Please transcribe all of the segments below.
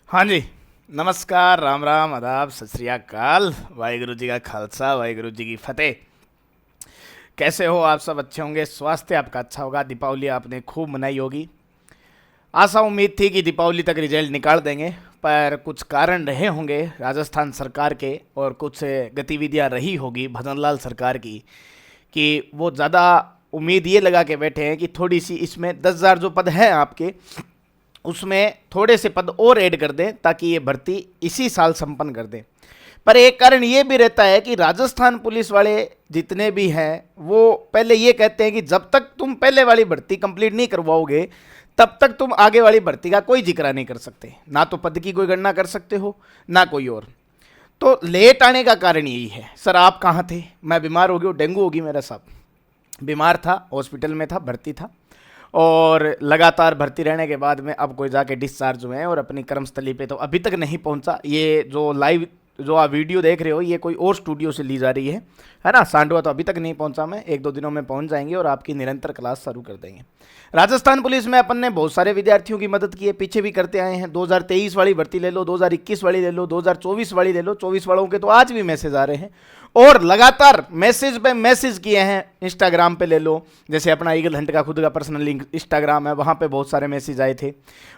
हाँ जी। नमस्कार, राम राम, आदाब, सत श्री अकाल। वाहिगुरु जी का खालसा, वाहिगुरु जी की फतेह। कैसे हो आप सब? अच्छे होंगे, स्वास्थ्य आपका अच्छा होगा। दीपावली आपने खूब मनाई होगी। आशा उम्मीद थी कि दीपावली तक रिजल्ट निकाल देंगे, पर कुछ कारण रहे होंगे राजस्थान सरकार के और कुछ गतिविधियां रही होगी भजनलाल सरकार की कि वो ज़्यादा उम्मीद ये लगा के बैठे हैं कि थोड़ी सी इसमें 10,000 जो पद हैं आपके, उसमें थोड़े से पद और ऐड कर दें ताकि ये भर्ती इसी साल संपन्न कर दें। पर एक कारण ये भी रहता है कि राजस्थान पुलिस वाले जितने भी हैं वो पहले ये कहते हैं कि जब तक तुम पहले वाली भर्ती कंप्लीट नहीं करवाओगे तब तक तुम आगे वाली भर्ती का कोई जिक्र नहीं कर सकते, ना तो पद की कोई गणना कर सकते हो ना कोई और। तो लेट आने का कारण यही है। सर आप कहाँ थे? मैं बीमार हो गया, डेंगू होगी मेरा साहब। बीमार था, हॉस्पिटल में था, भर्ती था, और लगातार भर्ती रहने के बाद में अब कोई जाके डिस्चार्ज हुए हैं और अपनी कर्मस्थली पे तो अभी तक नहीं पहुंचा। ये जो लाइव जो आप वीडियो देख रहे हो ये कोई और स्टूडियो से ली जा रही है ना। सांडवा तो अभी तक नहीं पहुंचा मैं, 1-2 दिनों में पहुंच जाएंगे और आपकी निरंतर क्लास शुरू कर देंगे। राजस्थान पुलिस में अपन ने बहुत सारे विद्यार्थियों की मदद की है, पीछे भी करते आए हैं। 2023 वाली भर्ती ले लो, 2021 वाली ले लो, 2024 वाली ले लो। 24 वालों के तो आज भी मैसेज आ रहे हैं और लगातार मैसेज पे मैसेज किए हैं। इंस्टाग्राम पे ले लो, जैसे अपना ईगल हंट का खुद का पर्सनल लिंक इंस्टाग्राम है, वहाँ पे बहुत सारे मैसेज आए थे।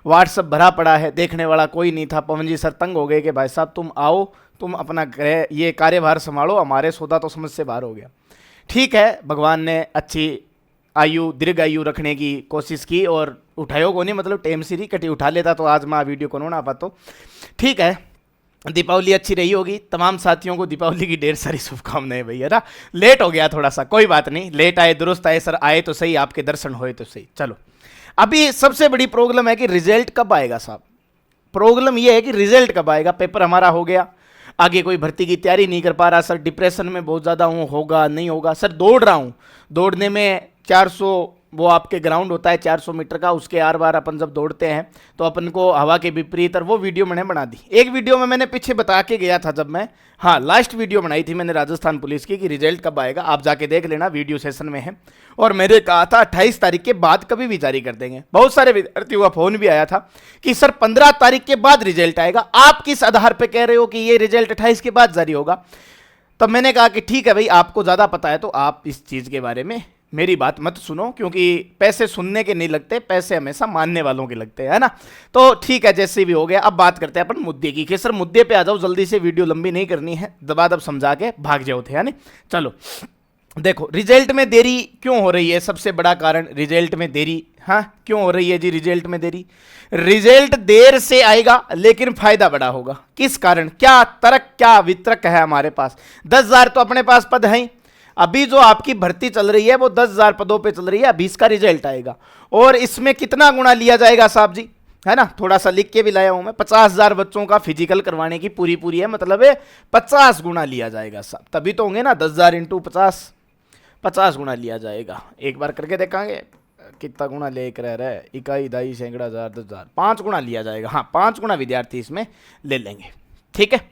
व्हाट्सअप भरा पड़ा है, देखने वाला कोई नहीं था। पवन जी सर तंग हो गए कि भाई साहब तुम आओ, तुम अपना ये कार्यभार संभालो, हमारे सौदा तो समझ से बाहर हो गया। ठीक है, भगवान ने अच्छी आयु दीर्घ आयु रखने की कोशिश की और उठायो को नहीं, मतलब टेम सीरी कटी उठा लेता तो आज मैं वीडियो को ना पाता। ठीक है, दीपावली अच्छी रही होगी। तमाम साथियों को दीपावली की ढेर सारी शुभकामनाएं भैया ना। लेट हो गया थोड़ा सा, कोई बात नहीं, लेट आए दुरुस्त आए। सर आए तो सही, आपके दर्शन हुए तो सही। चलो, अभी सबसे बड़ी प्रॉब्लम है कि रिजल्ट कब आएगा साहब। प्रॉब्लम यह है कि रिजल्ट कब आएगा। पेपर हमारा हो गया, आगे कोई भर्ती की तैयारी नहीं कर पा रहा सर, डिप्रेशन में बहुत ज़्यादा हूँ, होगा नहीं होगा। सर दौड़ रहा हूँ, दौड़ने में 400 वो आपके ग्राउंड होता है 400 मीटर का, उसके आर बार अपन जब दौड़ते हैं तो अपन को हवा के विपरीत, और वो वीडियो मैंने बना दी। एक वीडियो में मैंने पीछे बता के गया था जब मैं, हाँ लास्ट वीडियो बनाई थी मैंने राजस्थान पुलिस की कि रिजल्ट कब आएगा, आप जाके देख लेना, वीडियो सेशन में है। और मैंने कहा था 28 तारीख के बाद कभी भी जारी कर देंगे। बहुत सारे विद्यार्थियों का फोन भी आया था कि सर 15 तारीख के बाद रिजल्ट आएगा, आप किस आधार पर कह रहे हो कि ये रिजल्ट 28 के बाद जारी होगा। तब मैंने कहा कि ठीक है भाई, आपको ज़्यादा पता है तो आप इस चीज़ के बारे में मेरी बात मत सुनो, क्योंकि पैसे सुनने के नहीं लगते, पैसे हमेशा मानने वालों के लगते हैं, है ना। तो ठीक है, जैसे भी हो गया। अब बात करते हैं अपन मुद्दे की कि सर मुद्दे पे आ जाओ जल्दी से, वीडियो लंबी नहीं करनी है, दबादब समझा के भाग जाओ थे, है ना। चलो देखो, रिजल्ट में देरी क्यों हो रही है? सबसे बड़ा कारण रिजल्ट में देरी, हाँ क्यों हो रही है जी रिजल्ट में देरी? रिजल्ट देर से आएगा लेकिन फायदा बड़ा होगा। किस कारण? क्या तर्क, क्या वितरक है हमारे पास? 10,000 तो अपने पास पद हैं। अभी जो आपकी भर्ती चल रही है वो 10,000 पदों पे चल रही है। अभी इसका रिजल्ट आएगा और इसमें कितना गुना लिया जाएगा साहब जी, है ना। थोड़ा सा लिख के भी लाया हूं मैं। 50,000 बच्चों का फिजिकल करवाने की पूरी है, मतलब है 50 गुना लिया जाएगा साहब, तभी तो होंगे ना। 10,000 इंटू 50 गुना लिया जाएगा। एक बार करके देखेंगे कितना गुना लेकर रह रहा है। इकाई, दाई, सैकड़ा, 1000, 10,000, 5 गुना लिया जाएगा। हाँ 5 गुना विद्यार्थी इसमें ले लेंगे। ठीक है,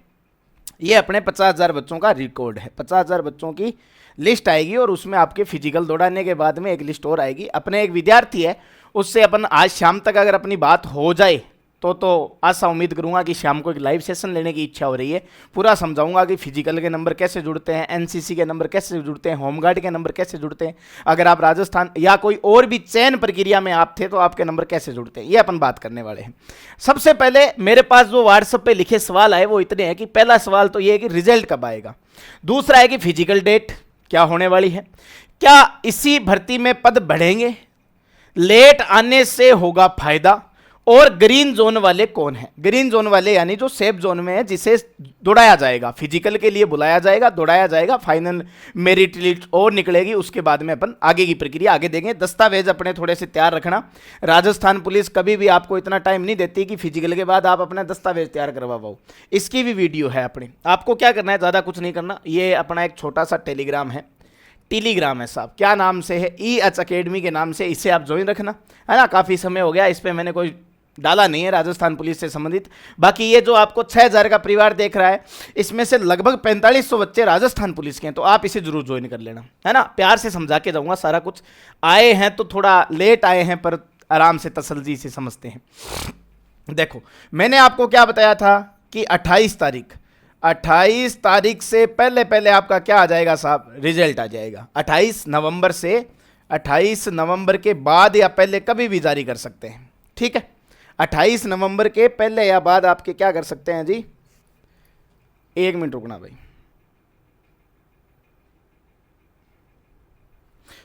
ये अपने 50,000 बच्चों का रिकॉर्ड है। 50,000 बच्चों की लिस्ट आएगी और उसमें आपके फिजिकल दौड़ाने के बाद में एक लिस्ट और आएगी। अपने एक विद्यार्थी है, उससे अपन आज शाम तक अगर अपनी बात हो जाए तो आशा उम्मीद करूंगा कि शाम को एक लाइव सेशन लेने की इच्छा हो रही है। पूरा समझाऊंगा कि फिजिकल के नंबर कैसे जुड़ते हैं, एनसीसी के नंबर कैसे जुड़ते हैं, होमगार्ड के नंबर कैसे जुड़ते हैं, अगर आप राजस्थान या कोई और भी चयन प्रक्रिया में आप थे तो आपके नंबर कैसे जुड़ते हैं, ये अपन बात करने वाले हैं। सबसे पहले मेरे पास जो व्हाट्सएप पे लिखे सवाल आए वो इतने हैं कि पहला सवाल तो ये है कि रिजल्ट कब आएगा, दूसरा है कि फिजिकल डेट क्या होने वाली है, क्या इसी भर्ती में पद बढ़ेंगे, लेट आने से होगा फायदा, और ग्रीन जोन वाले कौन है। ग्रीन जोन वाले यानी जो सेफ जोन में है, जिसे दौड़ाया जाएगा, फिजिकल के लिए बुलाया जाएगा, दौड़ाया जाएगा, फाइनल मेरिट लिस्ट और निकलेगी, उसके बाद में अपन आगे की प्रक्रिया आगे देंगे। दस्तावेज अपने थोड़े से तैयार रखना। राजस्थान पुलिस कभी भी आपको इतना टाइम नहीं देती कि फिजिकल के बाद आप अपना दस्तावेज तैयार करवा पाओ। इसकी भी वीडियो है अपनी। आपको क्या करना है, ज़्यादा कुछ नहीं करना। ये अपना एक छोटा सा टेलीग्राम है, टेलीग्राम है साहब, क्या नाम से है, EH अकेडमी के नाम से, इसे आप ज्वाइन रखना, है ना। काफ़ी समय हो गया इस पर मैंने कोई डाला नहीं है राजस्थान पुलिस से संबंधित। बाकी ये जो आपको 6,000 का परिवार देख रहा है, इसमें से लगभग 4500 बच्चे राजस्थान पुलिस के हैं, तो आप इसे जरूर ज्वाइन कर लेना, है ना। प्यार से समझा के जाऊंगा सारा कुछ। आए हैं तो थोड़ा लेट आए हैं पर आराम से तसल्ली से समझते हैं। देखो मैंने आपको क्या बताया था कि 28 तारीख से पहले पहले आपका क्या आ जाएगा साहब, रिजल्ट आ जाएगा। 28 नवंबर से 28 नवंबर के बाद या पहले कभी भी जारी कर सकते हैं, ठीक है। 28 नवंबर के पहले या बाद आपके क्या कर सकते हैं जी, 1 मिनट रुकना भाई,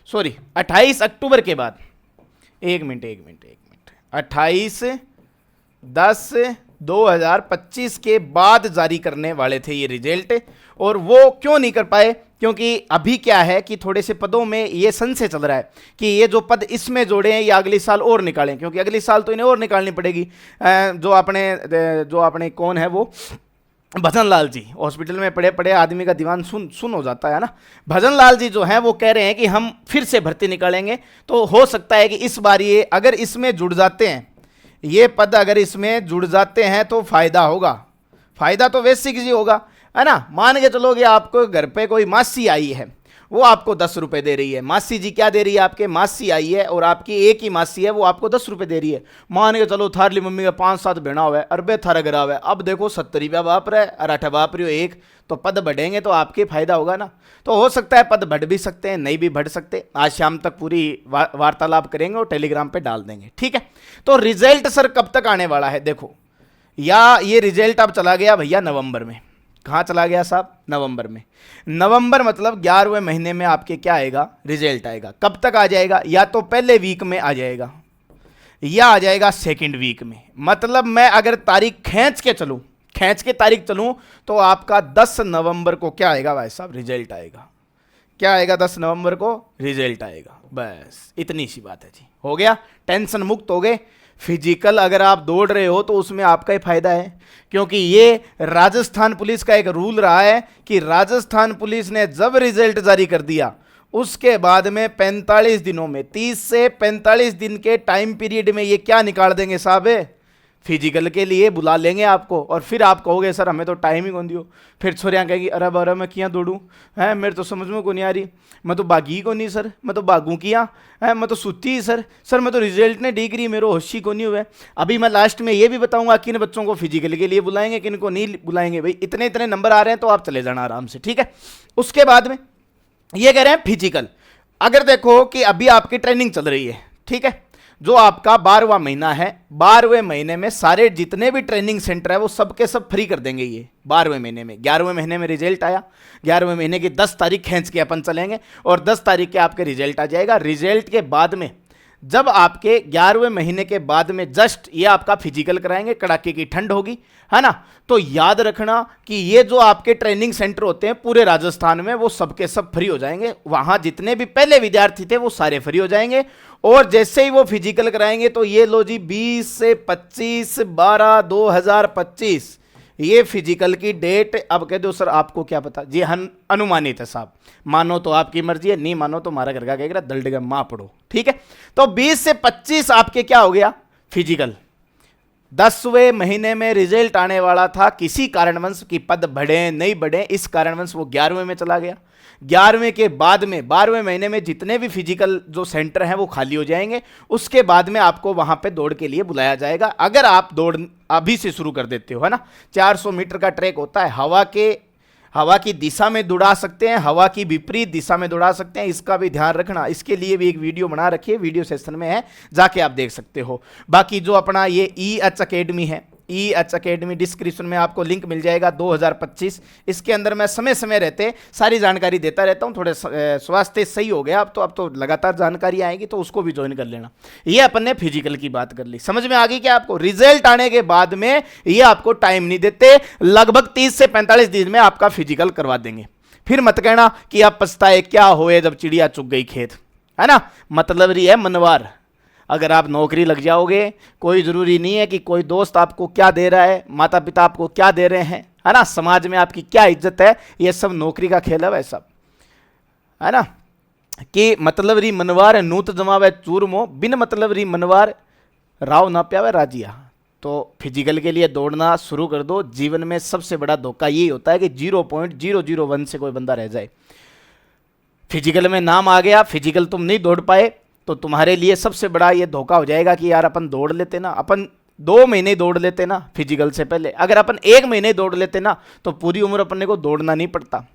सॉरी 28 अक्टूबर के बाद, 1 मिनट 28/10/2025 के बाद जारी करने वाले थे ये रिजल्ट। और वो क्यों नहीं कर पाए, क्योंकि अभी क्या है कि थोड़े से पदों में ये संशय चल रहा है कि ये जो पद इसमें जोड़े हैं ये अगले साल और निकालें, क्योंकि अगले साल तो इन्हें और निकालनी पड़ेगी। जो अपने कौन है वो, भजन लाल जी, हॉस्पिटल में पड़े पड़े आदमी का दीवान सुन हो जाता है ना। भजन लाल जी जो हैं वो कह रहे हैं कि हम फिर से भर्ती निकालेंगे। तो हो सकता है कि इस बार ये अगर इसमें जुड़ जाते हैं, ये पद अगर इसमें जुड़ जाते हैं तो फायदा होगा। फायदा तो वैसे किसी होगा, है ना। मान के चलोगे आपको घर पे कोई मासी आई है, वो आपको 10 रुपए दे रही है। मासी जी क्या दे रही है, आपके मासी आई है और आपकी एक ही मासी है, वो आपको 10 रुपए दे रही है। मान के चलो थारली मम्मी का 5-7 भेड़ा हुआ है, अरबे थारा गिरा हुआ है, अब देखो 70 रुपया बाप रहा है और 8 बाप रही हो एक, तो पद बढ़ेंगे तो आपके फायदा होगा ना। तो हो सकता है पद बढ़ भी सकते हैं, नहीं भी बढ़ सकते। आज शाम तक पूरी वार्तालाप करेंगे और टेलीग्राम पे डाल देंगे, ठीक है। तो रिजल्ट सर कब तक आने वाला है, देखो, या ये रिजल्ट अब चला गया भैया नवंबर में। कहाँ चला गया साहब, नवंबर में। नवंबर मतलब 11वें महीने में आपके क्या आएगा, रिजल्ट आएगा। कब तक आ जाएगा, या तो पहले वीक में आ जाएगा या आ जाएगा सेकंड वीक में। मतलब मैं अगर तारीख खींच के तारीख चलूं तो आपका 10 नवंबर को क्या आएगा भाई साहब, रिजल्ट आएगा। क्या आएगा, 10 नवंबर को रिजल्ट आएगा। बस इतनी सी बात है जी, हो गया, टेंशन मुक्त हो गए। फिजिकल अगर आप दौड़ रहे हो तो उसमें आपका ही फायदा है, क्योंकि ये राजस्थान पुलिस का एक रूल रहा है कि राजस्थान पुलिस ने जब रिजल्ट जारी कर दिया उसके बाद में 45 दिनों में, 30 से 45 दिन के टाइम पीरियड में ये क्या निकाल देंगे साहब, फिजिकल के लिए बुला लेंगे आपको। और फिर आप कहोगे सर हमें तो टाइम ही कौन दियो। फिर छोरियाँ कहेगी अरे बारा मैं किया दौड़ूँ, है मेरे तो समझ में को नहीं आ रही, मैं तो बागी को नहीं सर, मैं तो बागू किया है, मैं तो सुती ही सर मैं तो रिजल्ट ने डिग्री मेरे होशी को नहीं हुए। अभी मैं लास्ट में ये भी बताऊंगा किन बच्चों को फिजिकल के लिए बुलाएंगे, किन को नहीं बुलाएंगे। भाई इतने इतने नंबर आ रहे हैं तो आप चले जाना आराम से, ठीक है। उसके बाद में ये कह रहे हैं फिजिकल, अगर देखो कि अभी आपकी ट्रेनिंग चल रही है, ठीक है, जो आपका 12वां महीना है, 12वें महीने में सारे जितने भी ट्रेनिंग सेंटर है वो सब के सब फ्री कर देंगे ये 12वें महीने में। 11वें महीने में रिजल्ट आया, 11वें महीने की 10 तारीख खींच के अपन चलेंगे और 10 तारीख के आपके रिजल्ट आ जाएगा। रिजल्ट के बाद में जब आपके 11वें महीने के बाद में जस्ट ये आपका फिजिकल कराएंगे, कड़ाके की ठंड होगी, है ना। तो याद रखना कि ये जो आपके ट्रेनिंग सेंटर होते हैं पूरे राजस्थान में वो सबके सब फ्री हो जाएंगे। वहां जितने भी पहले विद्यार्थी थे वो सारे फ्री हो जाएंगे। और जैसे ही वो फिजिकल कराएंगे तो ये लो जी 20 से 25/12/2025 ये फिजिकल की डेट। अब कह दो सर आपको क्या पता जी, अनुमानित है साहब, मानो तो आपकी मर्जी है, नहीं मानो तो हमारा घर का कहेगा दल्ड माँ पढ़ो, ठीक है। तो 20 से 25 आपके क्या हो गया फिजिकल। 10वें महीने में रिजल्ट आने वाला था, किसी कारणवश की पद बढ़े नहीं बढ़े इस कारणवश वो 11वें में चला गया। 11वें के बाद में 12वें महीने में जितने भी फिजिकल जो सेंटर हैं वो खाली हो जाएंगे। उसके बाद में आपको वहां पे दौड़ के लिए बुलाया जाएगा। अगर आप दौड़ अभी से शुरू कर देते हो, है ना, 400 मीटर का ट्रैक होता है, हवा की दिशा में दौड़ा सकते हैं, हवा की विपरीत दिशा में दौड़ा सकते हैं, इसका भी ध्यान रखना। इसके लिए भी एक वीडियो बना रखी है, वीडियो सेक्शन में है, जाके आप देख सकते हो। बाकी जो अपना ये EH अकेडमी है, EH अकेडमी डिस्क्रिप्शन में आपको लिंक मिल जाएगा 2025। इसके अंदर मैं समय समय रहते सारी जानकारी देता रहता हूँ। थोड़े स्वास्थ्य सही हो गया अब तो लगातार जानकारी आएगी, तो उसको भी ज्वाइन कर लेना। ये अपन ने फिजिकल की बात कर ली, समझ में आ गई क्या आपको। रिजल्ट आने के बाद में ये आपको टाइम नहीं देते, लगभग 30 से 45 दिन में आपका फिजिकल करवा देंगे। फिर मत कहना कि आप पछताए क्या होए जब चिड़िया चुग गई खेत, है ना। मतलब रही है मनवार। अगर आप नौकरी लग जाओगे, कोई ज़रूरी नहीं है कि कोई दोस्त आपको क्या दे रहा है, माता पिता आपको क्या दे रहे हैं, है ना, समाज में आपकी क्या इज्जत है, ये सब नौकरी का खेल है भाई साहब, है ना। कि मतलब री मनवार नूत जमावे चूरमो, बिन मतलब री मनवार राव ना प्यावे राजिया। तो फिजिकल के लिए दौड़ना शुरू कर दो। जीवन में सबसे बड़ा धोखा यही होता है कि 0.001 से कोई बंदा रह जाए। फिजिकल में नाम आ गया, फिजिकल तुम नहीं दौड़ पाए तो तुम्हारे लिए सबसे बड़ा ये धोखा हो जाएगा कि यार अपन दौड़ लेते ना, अपन 2 महीने दौड़ लेते ना फिजिकल से पहले, अगर अपन 1 महीने दौड़ लेते ना तो पूरी उम्र अपने को दौड़ना नहीं पड़ता,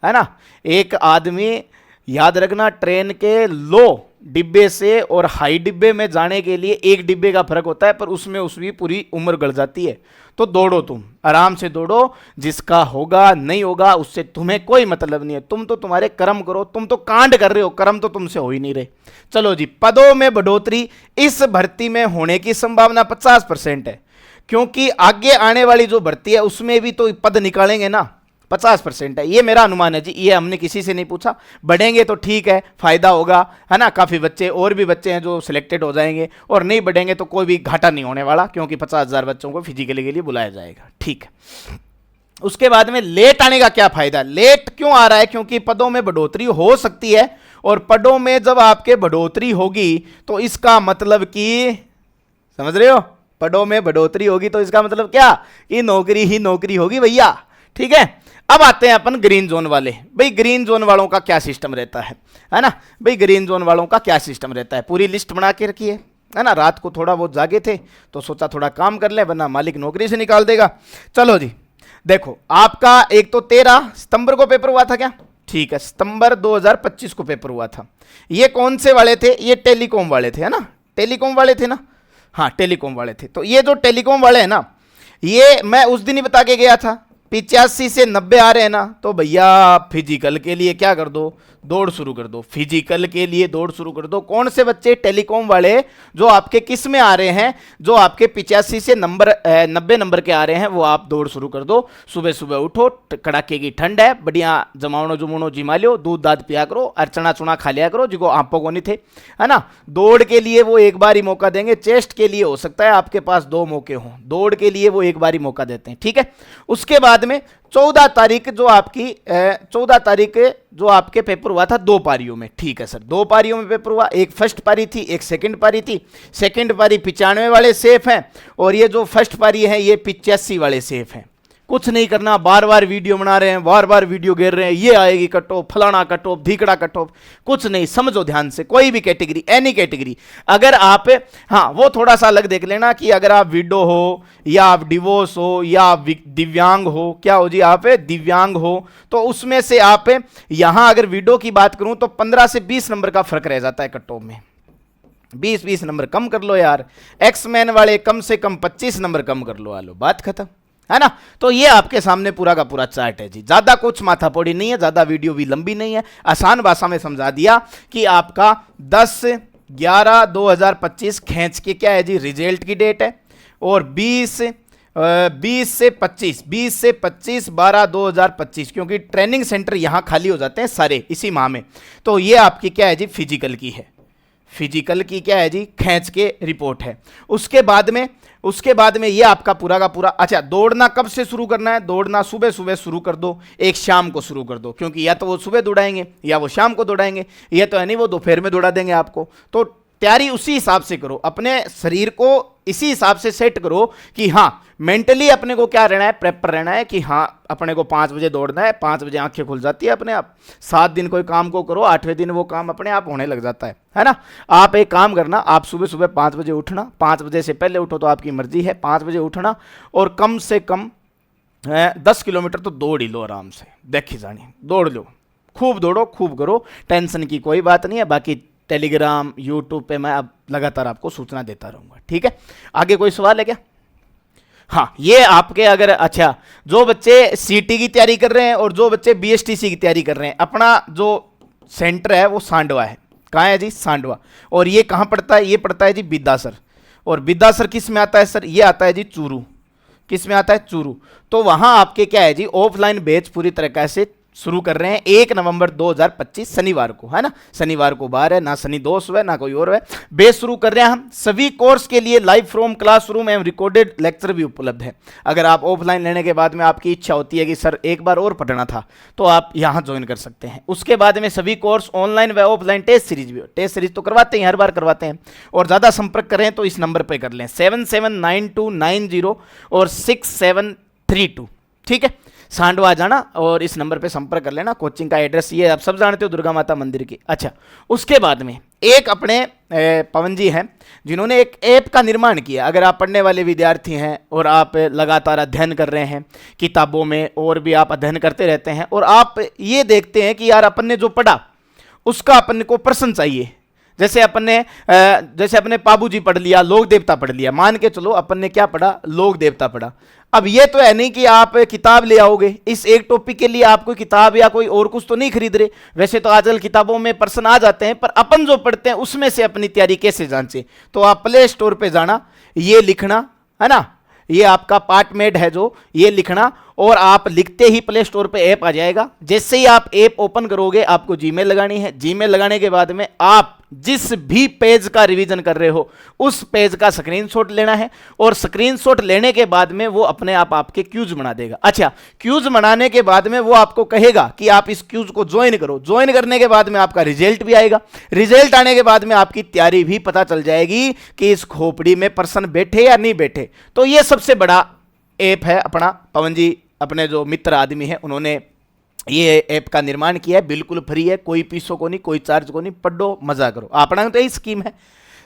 है ना। एक आदमी, याद रखना, ट्रेन के लो डिब्बे से और हाई डिब्बे में जाने के लिए 1 डिब्बे का फर्क होता है, पर उसमें उसकी पूरी उम्र गड़ जाती है। तो दौड़ो, तुम आराम से दौड़ो, जिसका होगा नहीं होगा उससे तुम्हें कोई मतलब नहीं है। तुम तो तुम्हारे कर्म करो, तुम तो कांड कर रहे हो, कर्म तो तुमसे हो ही नहीं रहे। चलो जी, पदों में बढ़ोतरी इस भर्ती में होने की संभावना 50% है, क्योंकि आगे आने वाली जो भर्ती है उसमें भी तो पद निकालेंगे ना, 50% है, ये मेरा अनुमान है जी। ये हमने किसी से नहीं पूछा। बढ़ेंगे तो ठीक है, फायदा होगा, है ना, काफी बच्चे और भी बच्चे हैं जो सिलेक्टेड हो जाएंगे, और नहीं बढ़ेंगे तो कोई भी घाटा नहीं होने वाला, क्योंकि 50,000 बच्चों को फिजिकली के लिए बुलाया जाएगा, ठीक है। उसके बाद में लेट आने का क्या फायदा? लेट क्यों आ रहा है? क्योंकि पदों में बढ़ोतरी हो सकती है, और पदों में जब आपके बढ़ोतरी होगी तो इसका मतलब कि, समझ रहे हो, पदों में बढ़ोतरी होगी तो इसका मतलब क्या, कि नौकरी ही नौकरी होगी भैया, ठीक है। अब आते हैं अपन ग्रीन जोन वाले। भाई ग्रीन जोन वालों का क्या सिस्टम रहता है ना। भाई ग्रीन जोन वालों का क्या सिस्टम रहता है, पूरी लिस्ट बना के रखी है ना। रात को थोड़ा बहुत जागे थे तो सोचा थोड़ा काम कर ले, वरना मालिक नौकरी से निकाल देगा। चलो जी, देखो आपका एक तो 13 सितंबर को पेपर हुआ था क्या, ठीक है, सितंबर 2025 को पेपर हुआ था। ये कौन से वाले थे? ये टेलीकॉम वाले थे, है ना, टेलीकॉम वाले थे ना, हाँ टेलीकॉम वाले थे। तो ये जो टेलीकॉम वाले हैं ना, ये मैं उस दिन ही बता के गया था, 85 से 90 आ रहे हैं ना, तो भैया फिजिकल के लिए क्या कर दो, दौड़ शुरू कर दो, फिजिकल के लिए दौड़ शुरू कर दो। कौन से बच्चे? टेलीकॉम वाले, जो आपके किस में आ रहे हैं, जो आपके 85 से 90 नंबर के आ रहे हैं, वो आप दौड़ शुरू कर दो। सुबह सुबह उठो, कड़ाके की ठंड है, बढ़िया जमावनो जुमूनो जिमा लो, दूध दाद पिया करो, अर्चना चुना खा लिया करो, जिनको आपको को नहीं थे, है ना। दौड़ के लिए वो एक बार ही मौका देंगे, चेस्ट के लिए हो सकता है आपके पास 2 मौके हों, दौड़ के लिए वो एक बार ही मौका देते हैं, ठीक है। उसके बाद में 14 तारीख जो आपकी 14 तारीख जो आपके पेपर हुआ था 2 पारियों में, ठीक है सर, 2 पारियों में पेपर हुआ। एक फर्स्ट पारी थी, एक सेकंड पारी थी। सेकंड पारी 95 वाले सेफ हैं, और ये जो फर्स्ट पारी है ये 85 वाले सेफ हैं। कुछ नहीं करना, बार बार वीडियो बना रहे हैं, बार बार वीडियो घेर रहे हैं, ये आएगी कट ऑफ, फलाना कट ऑफ, धीकड़ा कट ऑफ, कुछ नहीं, समझो ध्यान से, कोई भी कैटेगरी, एनी कैटेगरी, अगर आप, हाँ वो थोड़ा सा अलग देख लेना कि अगर आप विडो हो, या आप डिवोर्स हो, या आप दिव्यांग हो, क्या हो जी, आप दिव्यांग हो, तो उसमें से आप यहां अगर विडो की बात करूं तो 15 से 20 नंबर का फर्क रह जाता है कट ऑफ में, 20-20 नंबर कम कर लो यार। एक्समैन वाले कम से कम 25 नंबर कम कर लो, आलो बात खत्म, है ना। तो ये आपके सामने पूरा का पूरा चार्ट है जी, ज्यादा कुछ माथापोड़ी नहीं है, ज्यादा वीडियो भी लंबी नहीं है, आसान भाषा में समझा दिया कि आपका 10/11/2025 खींच के क्या है जी, रिजल्ट की डेट है, और 20 से 25 12/2025, क्योंकि ट्रेनिंग सेंटर यहां खाली हो जाते हैं सारे इसी माह में। तो ये आपकी क्या है जी, फिजिकल की है, फिजिकल की क्या है जी, खींच के रिपोर्ट है। उसके बाद में ये आपका पूरा का पूरा, अच्छा दौड़ना कब से शुरू करना है? दौड़ना सुबह सुबह शुरू कर दो, एक शाम को शुरू कर दो, क्योंकि या तो वो सुबह दौड़ाएंगे या वो शाम को दौड़ाएंगे, ये तो है नहीं वो दोपहर में दौड़ा देंगे आपको। तो तैयारी उसी हिसाब से करो, अपने शरीर को इसी हिसाब से सेट करो कि हाँ मेंटली अपने को क्या रहना है, प्रेपर रहना है कि हाँ अपने को 5 बजे दौड़ना है, 5 बजे आंखें खुल जाती है अपने आप। 7 दिन कोई काम को करो, 8वें दिन वो काम अपने आप होने लग जाता है ना। आप एक काम करना, आप सुबह सुबह 5 बजे उठना, 5 बजे से पहले उठो तो आपकी मर्जी है, 5 बजे उठना, और कम से कम 10 किलोमीटर तो दौड़ ही लो आराम से, देखी जानी दौड़ लो, खूब दौड़ो, खूब करो, टेंशन की कोई बात नहीं है। बाकी टेलीग्राम यूट्यूब पे मैं अब लगातार आपको सूचना देता रहूंगा, ठीक है। आगे कोई सवाल है क्या? हाँ, ये आपके अगर, अच्छा जो बच्चे सीटी की तैयारी कर रहे हैं और जो बच्चे बीएसटीसी की तैयारी कर रहे हैं, अपना जो सेंटर है वो सांडवा है। कहाँ है जी? सांडवा। और ये कहाँ पड़ता है? ये पड़ता है जी बिद्दासर। और बिद्दासर किस में आता है सर? ये आता है जी चूरू। किस में आता है? चूरू। तो वहां आपके क्या है जी, ऑफलाइन बैच पूरी तरीके से शुरू कर रहे हैं 1 नवंबर 2025 शनिवार को, है ना। शनिवार को बाहर है ना, शनि दोष है ना कोई और है, बैच शुरू कर रहे हैं हम। सभी कोर्स के लिए लाइव फ्रॉम क्लासरूम एवं रिकॉर्डेड लेक्चर भी उपलब्ध है। अगर आप ऑफलाइन लेने के बाद में आपकी इच्छा होती है कि सर एक बार और पढ़ना था, तो आप यहाँ ज्वाइन कर सकते हैं। उसके बाद में सभी कोर्स ऑनलाइन व ऑफलाइन टेस्ट सीरीज भी, टेस्ट सीरीज तो करवाते हैं, हर बार करवाते हैं। और ज़्यादा संपर्क करें तो इस नंबर पर कर लें 779290 और 6732, ठीक है। सांडवा जाना और इस नंबर पे संपर्क कर लेना। कोचिंग का एड्रेस ये आप सब जानते हो, दुर्गा माता मंदिर की। अच्छा, उसके बाद में एक अपने पवन जी हैं जिन्होंने एक ऐप का निर्माण किया। अगर आप पढ़ने वाले विद्यार्थी हैं और आप लगातार अध्ययन कर रहे हैं किताबों में और भी आप अध्ययन करते रहते हैं और आप ये देखते हैं कि यार अपन ने जो पढ़ा उसका अपन को प्रश्न चाहिए, जैसे अपने पाबू जी पढ़ लिया, लोक देवता पढ़ लिया, मान के चलो अपन ने क्या पढ़ा, लोक देवता पढ़ा। अब ये तो है नहीं कि आप किताब ले आओगे, इस एक टॉपिक के लिए आप कोई किताब या कोई और कुछ तो नहीं खरीद रहे। वैसे तो आजकल किताबों में प्रश्न आ जाते हैं, पर अपन जो पढ़ते हैं उसमें से अपनी तैयारी कैसे जांचे, तो आप प्ले स्टोर पे जाना, ये लिखना है ना, ये आपका पार्टमेट है जो, ये लिखना और आप लिखते ही प्ले स्टोर पे ऐप आ जाएगा। जैसे ही आप ऐप ओपन करोगे आपको जीमेल लगानी है, जीमेल लगाने के बाद में आप जिस भी पेज का रिवीजन कर रहे हो उस पेज का स्क्रीनशॉट लेना है और स्क्रीनशॉट लेने के बाद में वो अपने आप आपके क्यूज बना देगा। अच्छा, क्यूज बनाने के बाद में वो आपको कहेगा कि आप इस क्यूज को ज्वाइन करो, ज्वाइन करने के बाद में आपका रिजल्ट भी आएगा, रिजल्ट आने के बाद में आपकी तैयारी भी पता चल जाएगी कि इस खोपड़ी में प्रश्न बैठे या नहीं बैठे। तो ये सबसे बड़ा ऐप है अपना, पवन जी अपने जो मित्र आदमी है उन्होंने ये ऐप का निर्माण किया है, बिल्कुल फ्री है, कोई पैसों को नहीं, कोई चार्ज को नहीं, पढ़ो मजा करो। आपने तो यही स्कीम है,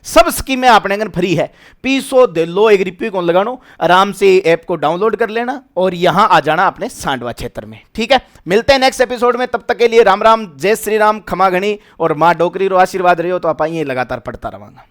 सब स्कीमें आपने फ्री है, पैसों दे लो, 1 रुपये को लगानो, आराम से ऐप को डाउनलोड कर लेना और यहां आ जाना अपने सांडवा क्षेत्र में। ठीक है, मिलते हैं नेक्स्ट एपिसोड में, तब तक के लिए राम राम, जय श्री राम, खमा घनी और माँ डोकरी रो आशीर्वाद रहो। तो आप आइए लगातार पढ़ता रवांगा।